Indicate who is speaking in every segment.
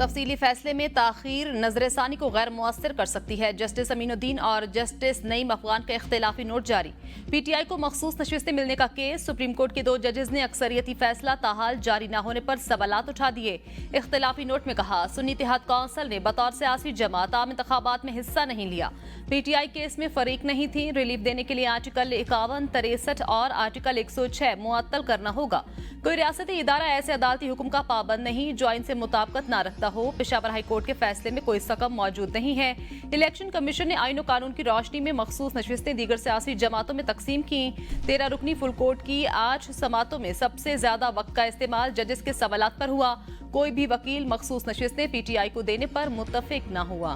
Speaker 1: तफसीली फैसले में ताखीर नजरसानी को गैर मुअस्सर कर सकती है। जस्टिस अमीनुद्दीन और जस्टिस नईम अफगान का इख्तिलाफी नोट जारी। पीटीआई को मखसूस नशिस्तें मिलने का केस। सुप्रीम कोर्ट के 2 जजेस ने अक्सरियती फैसला ताहाल जारी न होने पर सवालात उठा दिए। इख्तिलाफी नोट में कहा, सुन्नी इत्तेहाद काउंसिल ने बतौर सियासी जमात आम इंतखाबात में हिस्सा नहीं लिया। पीटीआई केस में फरीक नहीं थी। रिलीफ देने के लिए आर्टिकल 51, 63 और आर्टिकल 106 मुअत्तल करना होगा। कोई रियासती इदारा ऐसे अदालती हुक्म का पाबंद नहीं जो आइन से मुताबिकत न रखता हो। पेशावर हाई कोर्ट के फैसले में कोई सकम मौजूद नहीं है। इलेक्शन कमीशन ने आइन और कानून की रोशनी में मखसूस नशिस्तें दीगर सियासी जमातों में तकसीम की। 13 रुकनी फुल कोर्ट की 8 समातों में सबसे ज्यादा वक्त का इस्तेमाल जजेस के सवालात पर हुआ। कोई भी वकील मखसूस नशिस्तें पीटीआई को देने पर मुत्तफिक न हुआ।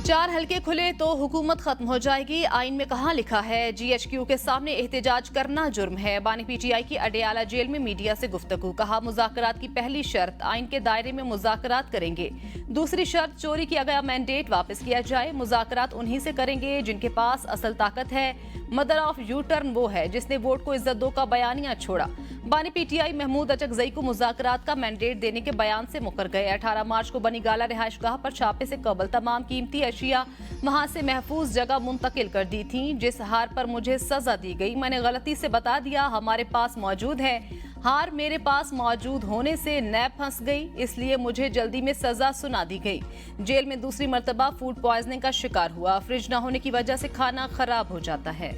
Speaker 1: चार हल्के खुले तो हुकूमत खत्म हो जाएगी। आइन में कहाँ लिखा है जीएचक्यू के सामने एहतजाज करना जुर्म है। बानी पीटीआई की अडयाला जेल में मीडिया से गुफ्तगू। कहा, मुज़ाकरात की पहली शर्त आइन के दायरे में मुज़ाकरात करेंगे। दूसरी शर्त चोरी किया गया मैंडेट वापस किया जाए। मुज़ाकरात उन्हीं से करेंगे जिनके पास असल ताकत है। मदर ऑफ यू टर्न वो है जिसने वोट को इज्जत दो का बयानिया छोड़ा। बानी पीटीआई महमूद अचकजई को मुज़ाकरात का मैंडेट देने के बयान से मुकर गए। 18 मार्च को बनी गाला रिहाइशगाह पर छापे से कबल तमाम कीमती अशिया वहां से महफूज जगह मुंतकिल कर दी थी। जिस हार पर मुझे सजा दी गई मैंने गलती से बता दिया हमारे पास मौजूद है। हार मेरे पास मौजूद होने से नैब फंस गई, इसलिए मुझे जल्दी में सजा सुना दी गई। जेल में दूसरी मर्तबा फूड पॉइजनिंग का शिकार हुआ। फ्रिज न होने की वजह से खाना खराब हो जाता है।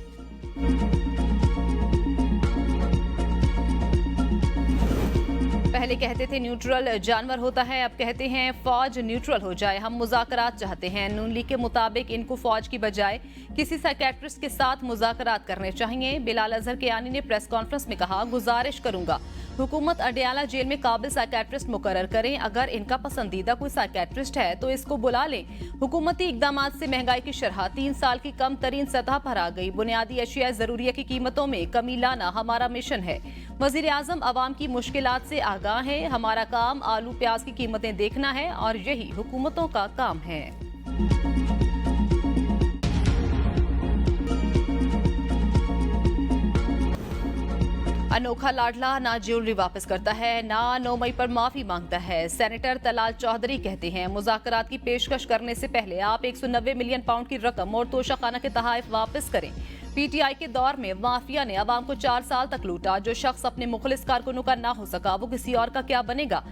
Speaker 1: पहले कहते थे न्यूट्रल जानवर होता है, अब कहते हैं फौज न्यूट्रल हो जाए। हम मुज़ाकरात चाहते हैं। नून लीग के मुताबिक इनको फौज की बजाय किसी साइकेट्रिस्ट के साथ मुज़ाकरात करने चाहिए। बिलाल अजहर कियानी ने प्रेस कॉन्फ्रेंस में कहा, गुजारिश करूंगा हुकूमत अडयाला जेल में काबिल साइकेट्रिस्ट मुकर्रर करें। अगर इनका पसंदीदा कोई साइकेट्रिस्ट है तो इसको बुला लें। हुकूमती इकदाम से महंगाई की शरह 3 साल की कम तरीन सतह पर आ गई। बुनियादी अशिया ज़रूरिया की कीमतों में कमी लाना हमारा मिशन है। वज़ीर आज़म अवाम की मुश्किलात से आगाह है। हमारा काम आलू प्याज की कीमतें देखना है और यही हुकूमतों का काम है। अनोखा लाडला ना ज्वेलरी वापस करता है ना 9 मई पर माफी मांगता है। सेनेटर तलाल चौधरी कहते हैं, मुज़ाकरात की पेशकश करने से पहले आप 190 मिलियन पाउंड की रकम और तोशाखाना के तहाइफ वापस करें। पीटीआई के दौर में माफिया ने अवाम को 4 साल तक लूटा। जो शख्स अपने मुखलिस कारकुनों का ना हो सका वो किसी और का क्या बनेगा।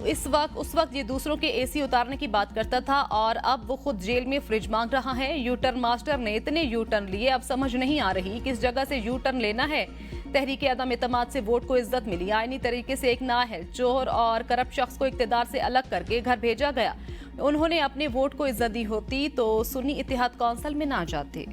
Speaker 1: उस वक्त ये दूसरों के एसी उतारने की बात करता था और अब वो खुद जेल में फ्रिज मांग रहा है। यू टर्न मास्टर ने इतने यू टर्न लिए अब समझ नहीं आ रही किस जगह से यू टर्न लेना है। तहरीक अदम एतमाद से वोट को इज्जत मिली। आईनी तरीके से एक नाअहल, चोर और करप्ट शख्स को इक्तदार से अलग करके घर भेजा गया। उन्होंने अपने वोट को इज्जत दी होती तो सुन्नी इत्तेहाद काउंसिल में ना जाते।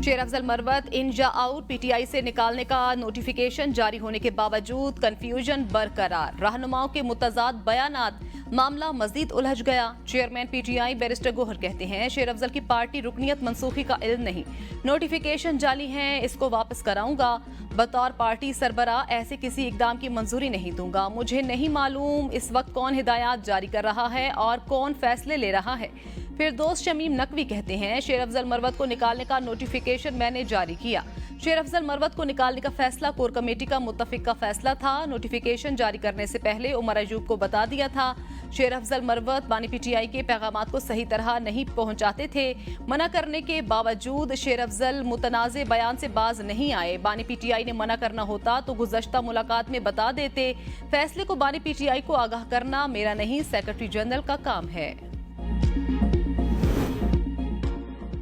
Speaker 1: शेर अफजल मरवत इन या आउट। पीटीआई से निकालने का नोटिफिकेशन जारी होने के बावजूद कंफ्यूजन बरकरार। रहनुमाओं के मुतजाद बयानात, मामला मजीद उलझ गया। चेयरमैन पीटीआई बैरिस्टर गोहर कहते हैं, शेर अफजल की पार्टी रुकनियत मनसूखी का इल्म नहीं। नोटिफिकेशन जाली है, इसको वापस कराऊंगा। बतौर पार्टी सरबरा ऐसे किसी इकदाम की मंजूरी नहीं दूंगा। मुझे नहीं मालूम इस वक्त कौन हिदायत जारी कर रहा है और कौन फैसले ले रहा है। फिर दोस्त शमीम नकवी कहते हैं, शेर अफजल मरवत को निकालने का नोटिफिकेशन मैंने जारी किया। शेर अफजल मरवत को निकालने का फैसला कोर कमेटी का मुत्तफिक का फैसला था। नोटिफिकेशन जारी करने से पहले उमर अयूब को बता दिया था। शेर अफजल मरवत बानी पीटीआई के पैगामात को सही तरह नहीं पहुंचाते थे। मना करने के बावजूद शेर अफजल मुतनाज़े बयान से बाज नहीं आए। बानी पीटीआई ने मना करना होता तो गुज़श्ता मुलाकात में बता देते। फैसले को बानी पीटीआई को आगाह करना मेरा नहीं, सेक्रेटरी जनरल का काम है।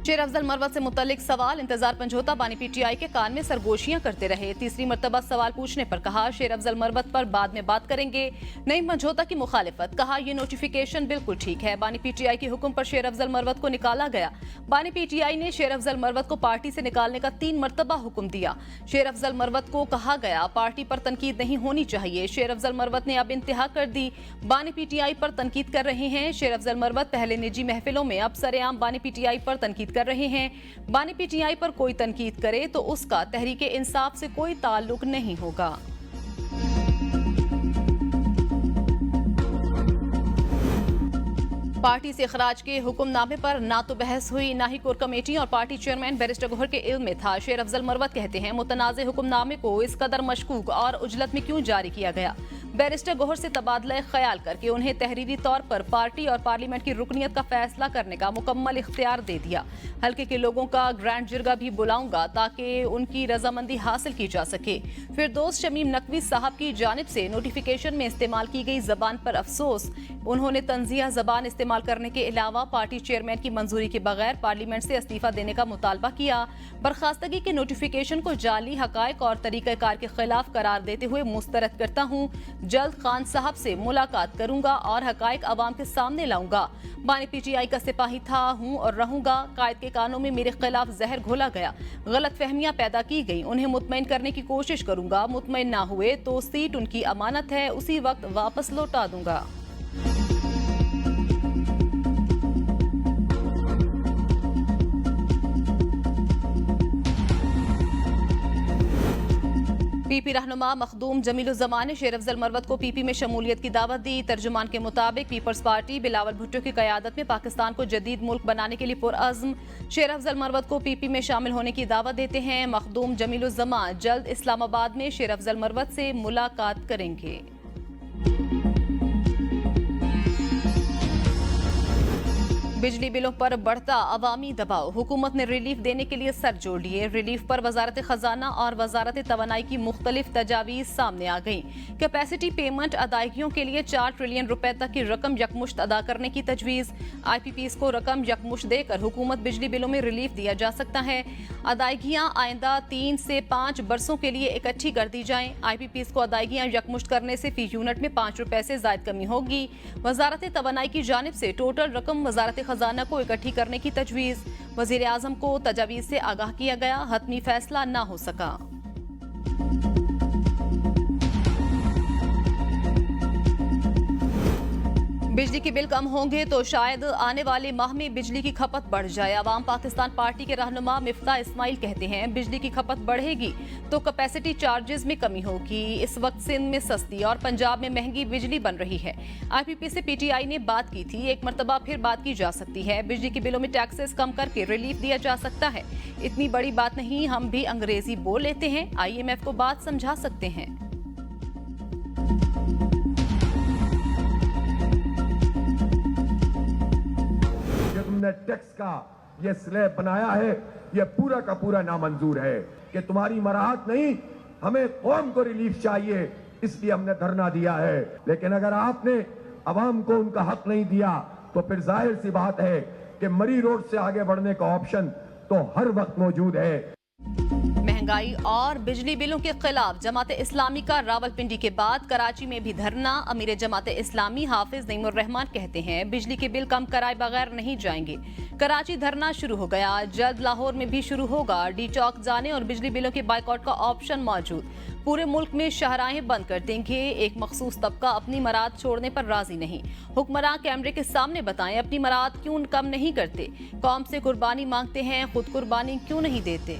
Speaker 1: शेर अफजल मरवत से मुतल्लिक सवाल, इंतजार पंजोता बानी पीटीआई के कान में सरगोशियां करते रहे। तीसरी मर्तबा सवाल पूछने पर कहा, शेर अफजल मरवत पर बाद में बात करेंगे। नईम पंजोता की मुखालिफत, कहा यह नोटिफिकेशन बिल्कुल ठीक है। बानी पीटीआई के हुक्म पर शेर अफजल मरवत को निकाला गया। बानी पीटीआई ने शेर अफजल मरवत को पार्टी से निकालने का 3 मर्तबा हुक्म दिया। शेर अफजल मरवत को कहा गया पार्टी पर तनकीद नहीं होनी चाहिए। शेर अफजल मरवत ने अब इंतहा कर दी। बानी पीटीआई पर तनकीद कर रहे हैं। शेर अफजल मरवत पहले निजी महफिलों में अब सरेआम बानी पीटीआई पर तनकीद कर रहे हैं। बानी पीटीआई पर कोई तनकीद करे तो उसका तहरीके इंसाफ से कोई ताल्लुक नहीं होगा। पार्टी से खराज के हुक्मनामे पर ना तो बहस हुई, ना ही कोर कमेटी और पार्टी चेयरमैन बैरिस्टर गौहर के इल्म में था। शेर अफजल मरवत कहते हैं, मुतनाज़े हुक्मनामे को इस कदर मशकूक और उजलत में क्यों जारी किया गया। बैरिस्टर गौहर से तबादला ख्याल करके उन्हें तहरीरी तौर पर पार्टी और पार्लियामेंट की रुकनियत का फैसला करने का मुकम्मल इख्तियार दे दिया। हल्के के लोगों का ग्रैंड जिरगा भी बुलाऊंगा ताकि उनकी रजामंदी हासिल की जा सके। फिरदौस शमीम नकवी साहब की जानिब से नोटिफिकेशन में इस्तेमाल की गई जबान पर अफसोस। उन्होंने तंजिया जबान इस्तेमाल करने के अलावा पार्टी चेयरमैन की मंजूरी के बगैर पार्लियामेंट से इस्तीफा देने का मुतालबा किया। बर्खास्तगी के नोटिफिकेशन को जाली हकायक और तरीक़ाकार के खिलाफ करार देते हुए मुस्तरद करता हूँ। जल्द खान साहब से मुलाकात करूंगा और हकायक अवाम के सामने लाऊंगा। बानी PTI का सिपाही था, हूँ और रहूंगा। कायद के कानों में मेरे खिलाफ जहर घोला गया, गलत फहमियां पैदा की गई, उन्हें मुतमईन करने की कोशिश करूंगा। मुतमईन ना हुए तो सीट उनकी अमानत है, उसी वक्त वापस लौटा दूंगा। PP रहनुमा मखदूम जमीलुज़्ज़मान ने शेर अफजल मरवत को PP में शमूलियत की दावत दी। तर्जुमान के मुताबिक पीपल्स पार्टी बिलावल भुट्टो की क़यादत में पाकिस्तान को जदीद मुल्क बनाने के लिए पुरअज़्म शेर अफजल मरवत को PP में शामिल होने की दावत देते हैं। मखदूम जमीलुज़्ज़मान जल्द इस्लामाबाद में शेर अफजल मरवत से मुलाकात करेंगे। बिजली बिलों पर बढ़ता अवामी दबाव, हुकूमत ने रिलीफ देने के लिए सर जोड़ लिए। रिलीफ पर वजारत खजाना और वजारत तवानाई की मुख्तलिफ तजावीज़ सामने आ गई। कैपेसिटी पेमेंट अदायगियों के लिए 4 ट्रिलियन रुपए तक की रकम यकमुश्त अदा करने की तजवीज़। IPPs को रकम यकमुश्त देकर हुकूमत बिजली बिलों में रिलीफ दिया जा सकता है। अदायगियाँ आइंदा 3 से 5 बरसों के लिए इकट्ठी कर दी जाएं। IPPs को अदायगियाँ यकमुश्त करने से फी यूनिट में 5 रुपए से जायद कमी होगी। वजारत तवानाई की जानिब से टोटल रकम वजारत खजाना को इकट्ठी करने की तजवीज़। वज़ीर आज़म को तजावीज़ से आगाह किया गया, हतमी फैसला न हो सका। बिजली के बिल कम होंगे तो शायद आने वाले माह में बिजली की खपत बढ़ जाए। अवाम पाकिस्तान पार्टी के रहनुमा मिफ्ता इस्माइल कहते हैं, बिजली की खपत बढ़ेगी तो कैपेसिटी चार्जेस में कमी होगी। इस वक्त सिंध में सस्ती और पंजाब में महंगी बिजली बन रही है। IPP से PTI ने बात की थी, एक मरतबा फिर बात की जा सकती है। बिजली के बिलों में टैक्सेस कम करके रिलीफ दिया जा सकता है। इतनी बड़ी बात नहीं, हम भी अंग्रेजी बोल लेते हैं, IMF को बात समझा सकते हैं।
Speaker 2: टैक्स का ये स्लैब बनाया है, ये पूरा का पूरा नामंजूर है कि तुम्हारी मराहत नहीं, हमें कौम को रिलीफ चाहिए, इसलिए हमने धरना दिया है। लेकिन अगर आपने अवाम को उनका हक नहीं दिया तो फिर जाहिर सी बात है कि मरी रोड से आगे बढ़ने का ऑप्शन तो हर वक्त मौजूद है।
Speaker 1: महंगाई और बिजली बिलों के खिलाफ जमात इस्लामी का रावलपिंडी के बाद कराची में भी धरना। अमीर जमात इस्लामी हाफिज नईमुर रहमान कहते हैं, बिजली के बिल कम कराए बगैर नहीं जाएंगे। कराची धरना शुरू हो गया, जल्द लाहौर में भी शुरू होगा। डी चौक जाने और बिजली बिलों के बाइकआउट का ऑप्शन मौजूद। पूरे मुल्क में शाहराहें बंद कर देंगे। एक मखसूस तबका अपनी मराद छोड़ने पर राजी नहीं। हुक्मरान कैमरे के सामने बताएं, अपनी मराद क्यों कम नहीं करते। कौम से कुर्बानी मांगते हैं, खुद कुर्बानी क्यों नहीं देते।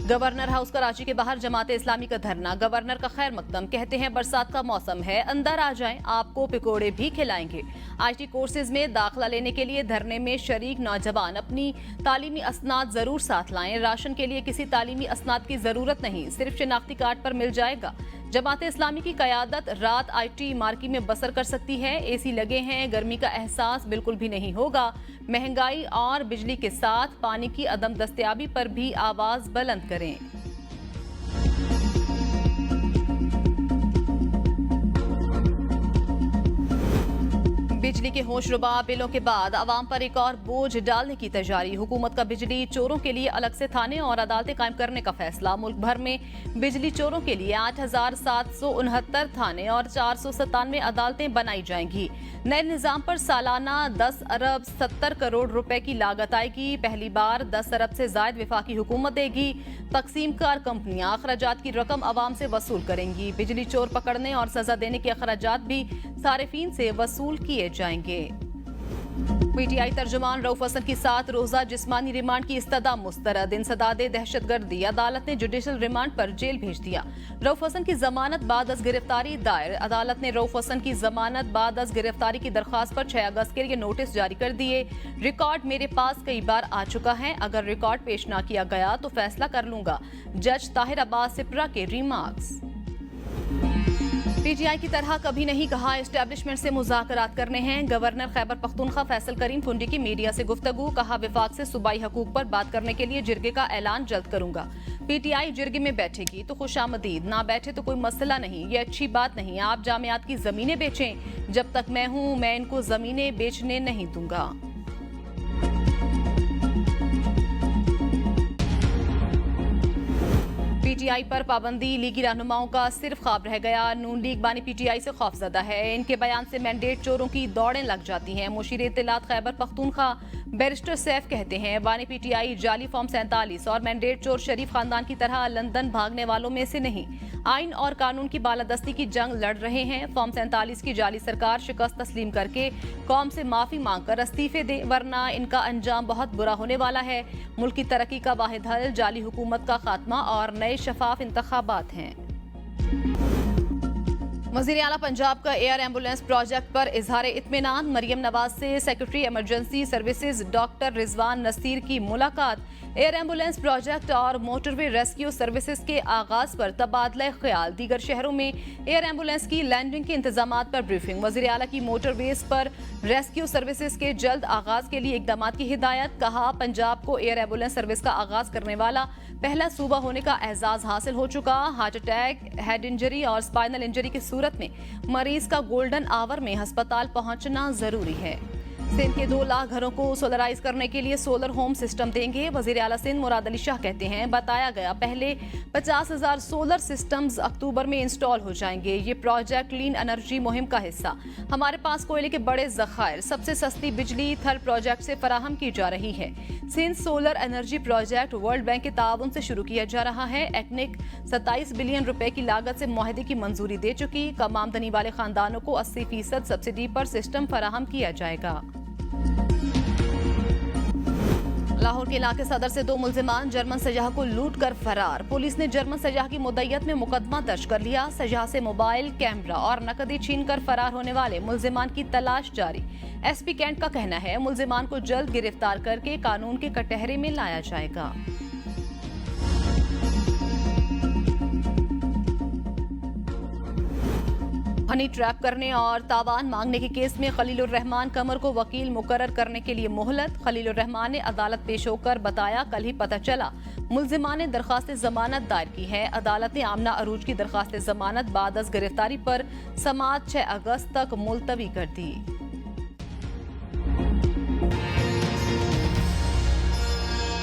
Speaker 1: गवर्नर हाउस कराची के बाहर जमात इस्लामी का धरना। गवर्नर का खैर मकदम, कहते हैं बरसात का मौसम है, अंदर आ जाएं, आपको पकोड़े भी खिलाएंगे। IT कोर्सेज में दाखिला लेने के लिए धरने में शरीक नौजवान अपनी तालीमी असनाद जरूर साथ लाएं। राशन के लिए किसी तालीमी असनाद की जरूरत नहीं, सिर्फ शिनाख्ती कार्ड पर मिल जाएगा। जमात इस्लामी की क़यादत रात IT मार्की में बसर कर सकती है। AC लगे हैं, गर्मी का एहसास बिल्कुल भी नहीं होगा। महंगाई और बिजली के साथ पानी की अदम दस्तयाबी पर भी आवाज बुलंद करें। बिजली के होशरुबा बिलों के बाद अवाम पर एक और बोझ डालने की तैयारी। हुकूमत का बिजली चोरों के लिए अलग से थाने और अदालतें कायम करने का फैसला। मुल्क भर में बिजली चोरों के लिए 8,769 थाने और 497 अदालतें बनाई जाएंगी। नए निजाम पर सालाना 10 अरब 70 करोड़ रुपए की लागत आएगी। पहली बार 10 अरब से जायद विफाकी हुकूमत देगी। तकसीमकार कंपनियां अखराजात की रकम अवाम से वसूल करेंगी। बिजली चोर पकड़ने और सजा देने के अखराजात भी सारिफीन से वसूल किए जाएंगे। पीटीआई तर्जुमान रऊफ हसन की 7 रोजा जिस्मानी रिमांड की इस्तदा मुस्तरद। इंसदादे दहशतगर्दी, अदालत ने जुडिशल रिमांड पर जेल भेज दिया। रऊफ हसन की जमानत बाद अज गिरफ्तारी दायर। अदालत ने रऊफ हसन की जमानत बाद अज गिरफ्तारी की दरख्वास्त पर 6 अगस्त के लिए नोटिस जारी कर दिए। रिकॉर्ड मेरे पास कई बार आ चुका है, अगर रिकॉर्ड पेश ना किया गया तो फैसला कर लूंगा। जज ताहिर अब्बास सिप्रा के रिमार्क्स। पीटीआई की तरह कभी नहीं कहा एस्टेब्लिशमेंट से मुज़ाकरात करने हैं। गवर्नर खैबर पख्तूनख्वा फैसल करीम फुंडी की मीडिया से गुफ्तगू, कहा विफाक से सूबाई हकूक पर बात करने के लिए जिरगे का ऐलान जल्द करूंगा। पीटीआई जिरगे में बैठेगी तो खुशामदीद, ना बैठे तो कोई मसला नहीं, ये अच्छी बात नहीं। आप जामियात की जमीनें बेचें, जब तक मैं हूं मैं इनको जमीनें बेचने नहीं दूंगा। पीटीआई पर पाबंदी लीगी रहनुमाओं का सिर्फ ख्वाब रह गया। नून लीग बानी पीटीआई से खौफजदा है, इनके बयान से मैंडेट चोरों की दौड़ें लग जाती हैं। मुशीर इत्तलात खैबर पख्तूनख्वा बैरिस्टर सैफ कहते हैं बानी पीटीआई जाली फॉर्म 47 और मैंडेट चोर शरीफ खानदान की तरह लंदन भागने वालों में से नहीं, आइन और कानून की बालादस्ती की जंग लड़ रहे हैं। फॉर्म 47 की जाली सरकार शिकस्त तस्लीम करके कौम से माफी मांगकर इस्तीफे दे, वरना इनका अंजाम बहुत बुरा होने वाला है। मुल्क की तरक्की का वाहिद हल जाली हुकूमत का खात्मा और नए शफाफ इंतखाबात हैं। वज़ीर आला पंजाब का एयर एम्बुलेंस प्रोजेक्ट पर इजहार इत्मीनान। मरियम नवाज से secretary emergency services doctor Rizwan Naseer की मुलाकात। एयर एम्बुलेंस प्रोजेक्ट और मोटरवे रेस्क्यू सर्विसेज के आगाज पर तबादला ख्याल। दीगर शहरों में एयर एम्बुलेंस की लैंडिंग के इंतजामात पर ब्रीफिंग। वज़ीर आला की मोटरवेज पर रेस्क्यू सर्विसेज के जल्द आगाज के लिए इकदामात की हिदायत। कहा पंजाब को एयर एम्बुलेंस सर्विस का आगाज करने वाला पहला सूबा होने का एजाज हासिल हो चुका। हार्ट अटैक, हेड इंजरी और स्पाइनल इंजरी की सूरत में मरीज का गोल्डन आवर में अस्पताल पहुंचना जरूरी है। सिंध के 2 लाख घरों को सोलराइज करने के लिए सोलर होम सिस्टम देंगे। वजीर आला सिंध मुराद अली शाह कहते हैं बताया गया पहले 50,000 सोलर सिस्टम्स अक्टूबर में इंस्टॉल हो जाएंगे। ये प्रोजेक्ट क्लीन एनर्जी मुहिम का हिस्सा। हमारे पास कोयले के बड़े जखायर, सबसे सस्ती बिजली थल प्रोजेक्ट से फराहम की जा रही है। Sindh solar energy project World Bank के ताउन से शुरू किया जा रहा है। एक्निक 27 बिलियन रुपए की लागत से मुआहदे की मंजूरी दे चुकी। कम आमदनी वाले खानदानों को 80% सब्सिडी पर सिस्टम फराहम किया जाएगा। लाहौर के इलाके सदर से 2 मुल्जिमान जर्मन सयाह को लूट कर फरार। पुलिस ने जर्मन सयाह की मुद्दत में मुकदमा दर्ज कर लिया। सयाह से मोबाइल, कैमरा और नकदी छीन कर फरार होने वाले मुल्जिमान की तलाश जारी। एसपी कैंट का कहना है मुल्जिमान को जल्द गिरफ्तार करके कानून के कटहरे में लाया जाएगा। हनी ट्रैप करने और तावान मांगने के केस में खलीलुर रहमान कमर को वकील मुकर्रर करने के लिए मोहलत। खलीलुर रहमान ने अदालत पेश होकर बताया कल ही पता चला मुल्जिमान ने दरखास्त जमानत दायर की है। अदालत ने आमना अरूज की दरखास्त जमानत बाद अज गिरफ्तारी पर समाअत 6 अगस्त तक मुलतवी कर दी।